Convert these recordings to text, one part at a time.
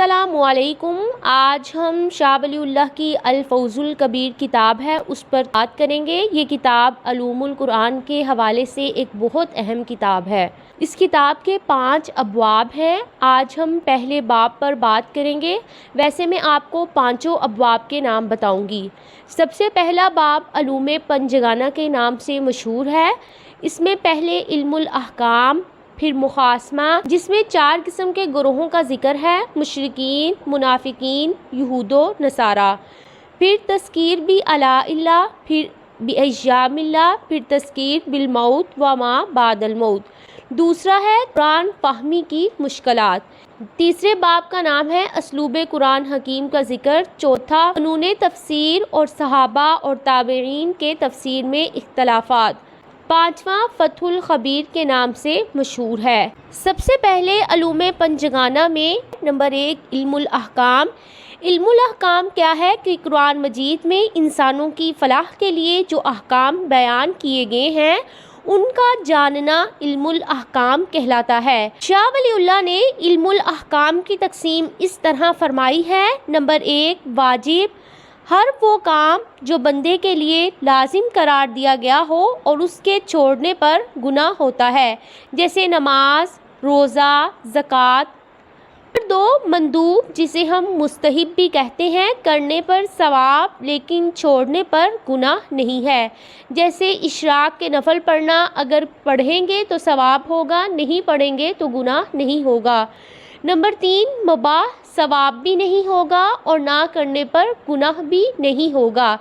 السلام علیکم۔ آج ہم شاہ ولی اللہ کی الفوز الکبیر کتاب ہے اس پر بات کریں گے۔ یہ کتاب علوم القرآن کے حوالے سے ایک بہت اہم کتاب ہے۔ اس کتاب کے 5 ابواب ہیں۔ آج ہم پہلے باب پر بات کریں گے۔ ویسے میں آپ کو 5 ابواب کے نام بتاؤں گی۔ سب سے پہلا باب علوم پنجگانہ کے نام سے مشہور ہے۔ اس میں پہلے علم الاحکام، پھر مقاسمہ جس میں 4 قسم کے گروہوں کا ذکر ہے: مشرکین، منافقین، یہود و نصارہ، پھر تذکیر بآلاء اللہ، پھر بأیام اللہ، پھر تذکیر بالموت وما بعد الموت۔ دوسرا ہے قرآن فہمی کی مشکلات۔ تیسرے باب کا نام ہے اسلوب قرآن حکیم کا ذکر۔ چوتھا فنون تفسیر اور صحابہ اور تابعین کے تفسیر میں اختلافات۔ پانچواں فتح الخبیر کے نام سے مشہور ہے۔ سب سے پہلے علوم پنجگانہ میں نمبر 1 علم الاحکام۔ علم الاحکام کیا ہے کہ قرآن مجید میں انسانوں کی فلاح کے لیے جو احکام بیان کیے گئے ہیں ان کا جاننا علم الاحکام کہلاتا ہے۔ شاہ ولی اللہ نے علم الاحکام کی تقسیم اس طرح فرمائی ہے: نمبر 1 واجب، ہر وہ کام جو بندے کے لیے لازم قرار دیا گیا ہو اور اس کے چھوڑنے پر گناہ ہوتا ہے، جیسے نماز، روزہ، زکوٰۃ۔ نمبر 2 مندوب، جسے ہم مستحب بھی کہتے ہیں، کرنے پر ثواب لیکن چھوڑنے پر گناہ نہیں ہے، جیسے اشراق کے نفل پڑھنا، اگر پڑھیں گے تو ثواب ہوگا، نہیں پڑھیں گے تو گناہ نہیں ہوگا۔ نمبر 3 مباح، ثواب بھی نہیں ہوگا اور نہ کرنے پر گناہ بھی نہیں ہوگا،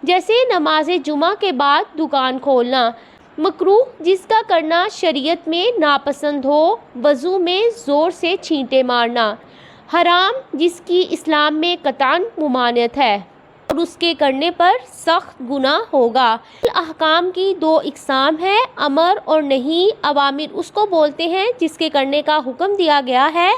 جیسے نماز جمعہ کے بعد دکان کھولنا۔ مکروہ، جس کا کرنا شریعت میں ناپسند ہو، وضو میں زور سے چھینٹے مارنا۔ حرام، جس کی اسلام میں قطعاً ممانعت ہے اور اس کے کرنے پر سخت گناہ ہوگا۔ احکام کی 2 اقسام ہیں: امر اور نہی۔ اوامر اس کو بولتے ہیں جس کے کرنے کا حکم دیا گیا ہے۔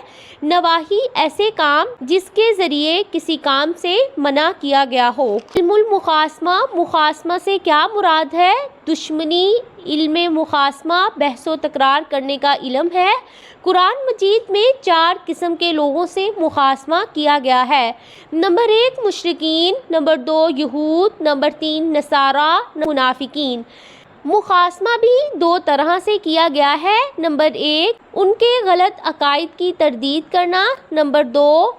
نواہی ایسے کام جس کے ذریعے کسی کام سے منع کیا گیا ہو۔ علم المقاسمہ، مقاسمہ سے کیا مراد ہے؟ دشمنی۔ علم مقاسمہ بحث و تکرار کرنے کا علم ہے۔ قرآن مجید میں 4 قسم کے لوگوں سے مقاسمہ کیا گیا ہے: نمبر 1 مشرکین، نمبر 2 یہود، نمبر 3 نصارہ، منافقین۔ مقاسمہ بھی 2 طرح سے کیا گیا ہے: نمبر 1 ان کے غلط عقائد کی تردید کرنا، نمبر 2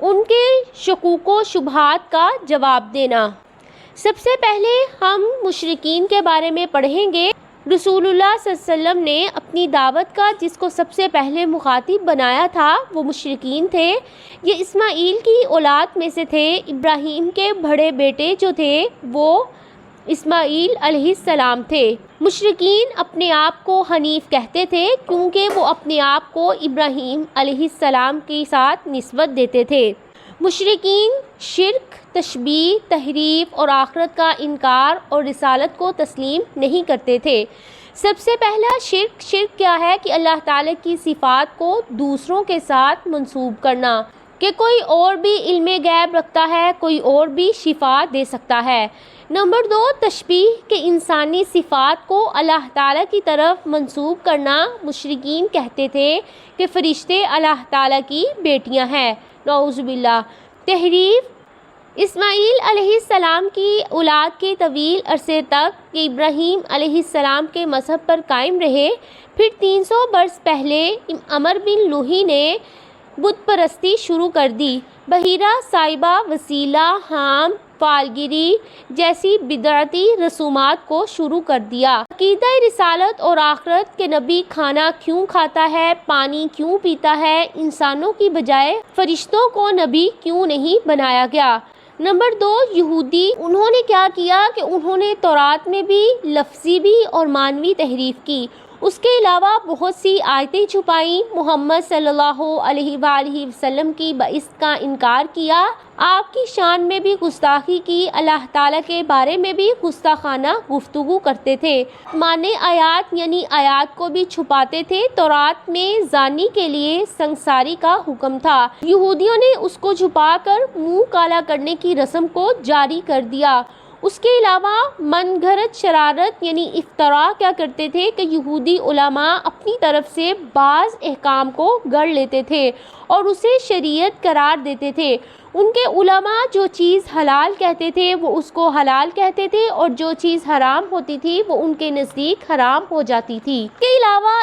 ان کے شکوک و شبہات کا جواب دینا۔ سب سے پہلے ہم مشرکین کے بارے میں پڑھیں گے۔ رسول اللہ صلی اللہ علیہ وسلم نے اپنی دعوت کا جس کو سب سے پہلے مخاطب بنایا تھا وہ مشرکین تھے۔ یہ اسماعیل کی اولاد میں سے تھے۔ ابراہیم کے بڑے بیٹے جو تھے وہ اسماعیل علیہ السلام تھے۔ مشرکین اپنے آپ کو حنیف کہتے تھے کیونکہ وہ اپنے آپ کو ابراہیم علیہ السلام کے ساتھ نسبت دیتے تھے۔ مشرکین شرک، تشبیہ، تحریف اور آخرت کا انکار اور رسالت کو تسلیم نہیں کرتے تھے۔ سب سے پہلا شرک کیا ہے کہ اللہ تعالیٰ کی صفات کو دوسروں کے ساتھ منسوب کرنا، کہ کوئی اور بھی علم غیب رکھتا ہے، کوئی اور بھی شفا دے سکتا ہے۔ نمبر 2 تشبیہ، کہ انسانی صفات کو اللہ تعالیٰ کی طرف منسوب کرنا۔ مشرکین کہتے تھے کہ فرشتے اللہ تعالیٰ کی بیٹیاں ہیں، نعوذ باللہ۔ تحریف، اسماعیل علیہ السلام کی اولاد کے طویل عرصے تک کہ ابراہیم علیہ السلام کے مذہب پر قائم رہے، پھر 300 برس پہلے عمر بن لوہی نے بت پرستی شروع کر دی۔ بحیرہ صاحبہ، وسیلہ، حام، فالگیری جیسی بدعتی رسومات کو شروع کر دیا۔ عقیدہ رسالت اور آخرت کے نبی کھانا کیوں کھاتا ہے، پانی کیوں پیتا ہے، انسانوں کی بجائے فرشتوں کو نبی کیوں نہیں بنایا گیا۔ نمبر 2 یہودی، انہوں نے کیا کیا کہ انہوں نے تورات میں بھی لفظی بھی اور معنوی تحریف کی، اس کے علاوہ بہت سی آیتیں چھپائیں، محمد صلی اللہ علیہ وآلہ وسلم کی بعثت کا انکار کیا، آپ کی شان میں بھی گستاخی کی، اللہ تعالیٰ کے بارے میں بھی گستاخانہ گفتگو کرتے تھے، معنی آیات یعنی آیات کو بھی چھپاتے تھے۔ تورات میں زانی کے لیے سنگساری کا حکم تھا، یہودیوں نے اس کو چھپا کر منہ کالا کرنے کی رسم کو جاری کر دیا۔ اس کے علاوہ من گھڑت شرارت یعنی افطرا کیا کرتے تھے کہ یہودی علماء اپنی طرف سے بعض احکام کو گڑھ لیتے تھے اور اسے شریعت قرار دیتے تھے۔ ان کے علماء جو چیز حلال کہتے تھے وہ اس کو حلال کہتے تھے، اور جو چیز حرام ہوتی تھی وہ ان کے نزدیک حرام ہو جاتی تھی۔ اس کے علاوہ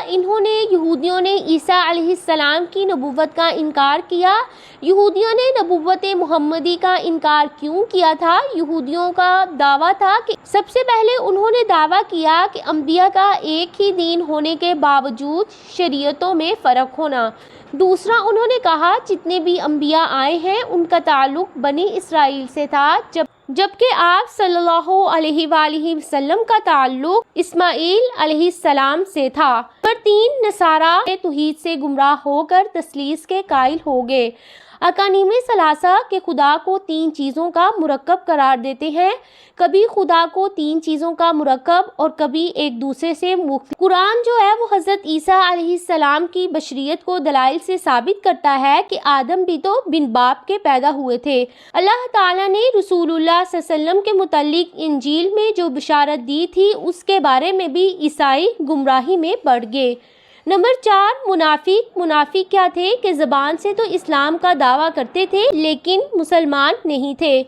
یہودیوں نے عیسیٰ علیہ السلام کی نبوت کا انکار کیا۔ یہودیوں نے نبوت محمدی کا انکار کیوں کیا تھا؟ یہودیوں کا دعویٰ تھا کہ سب سے پہلے انہوں نے دعویٰ کیا کہ انبیاء کا ایک ہی دین ہونے کے باوجود شریعتوں میں فرق ہونا۔ دوسرا، انہوں نے کہا جتنے بھی انبیاء آئے ہیں ان کا تعلق بنی اسرائیل سے تھا، جبکہ آپ صلی اللہ علیہ وآلہ وسلم کا تعلق اسماعیل علیہ السلام سے تھا۔ نمبر 3، نصارہ توحید سے گمراہ ہو کر تثلیث کے قائل ہو گئے۔ اقانیم ثلاثہ کے خدا کو 3 چیزوں کا مرکب قرار دیتے ہیں، کبھی خدا کو 3 چیزوں کا مرکب اور کبھی ایک دوسرے سے مختلف۔ قرآن جو ہے وہ حضرت عیسیٰ علیہ السلام کی بشریت کو دلائل سے ثابت کرتا ہے کہ آدم بھی تو بن باپ کے پیدا ہوئے تھے۔ اللہ تعالیٰ نے رسول اللہ صلی اللہ علیہ وسلم کے متعلق انجیل میں جو بشارت دی تھی اس کے بارے میں بھی عیسائی گمراہی میں پڑ گئے۔ نمبر 4، منافق کیا تھے کہ زبان سے تو اسلام کا دعویٰ کرتے تھے لیکن مسلمان نہیں تھے۔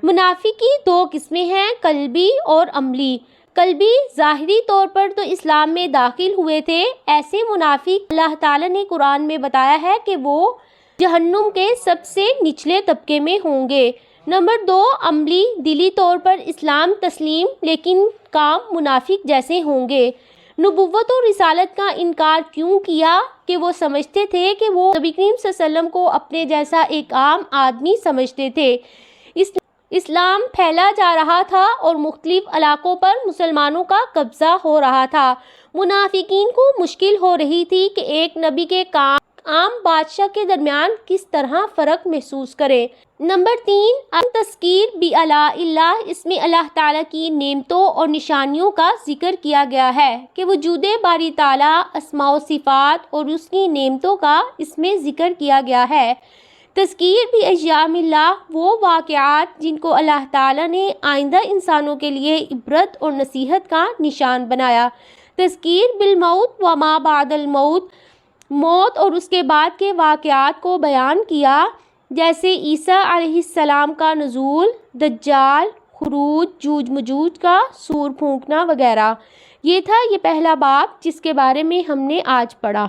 منافق کی 2 قسمیں ہیں، قلبی اور عملی۔ قلبی ظاہری طور پر تو اسلام میں داخل ہوئے تھے، ایسے منافق اللہ تعالیٰ نے قرآن میں بتایا ہے کہ وہ جہنم کے سب سے نچلے طبقے میں ہوں گے۔ نمبر 2، عملی، دلی طور پر اسلام تسلیم لیکن کام منافق جیسے ہوں گے۔ نبوت اور رسالت کا انکار کیوں کیا؟ کہ وہ سمجھتے تھے کہ وہ نبی کریم صلی اللہ علیہ وسلم کو اپنے جیسا ایک عام آدمی سمجھتے تھے۔ اسلام پھیلا جا رہا تھا اور مختلف علاقوں پر مسلمانوں کا قبضہ ہو رہا تھا۔ منافقین کو مشکل ہو رہی تھی کہ ایک نبی کے عام بادشاہ کے درمیان کس طرح فرق محسوس کریں۔ نمبر 3، تذکیر بآلاء اللہ، اس میں اللہ تعالیٰ کی نعمتوں اور نشانیوں کا ذکر کیا گیا ہے کہ وجود باری تعالیٰ، اسماء و صفات اور اس کی نعمتوں کا اس میں ذکر کیا گیا ہے۔ تذکیر بایام اللہ، وہ واقعات جن کو اللہ تعالیٰ نے آئندہ انسانوں کے لیے عبرت اور نصیحت کا نشان بنایا۔ تذکیر بالموت و ما بعد الموت، موت اور اس کے بعد کے واقعات کو بیان کیا، جیسے عیسیٰ علیہ السلام کا نزول، دجال، خروج جوج مجوج کا سور پھونکنا وغیرہ۔ یہ تھا پہلا باب جس کے بارے میں ہم نے آج پڑھا۔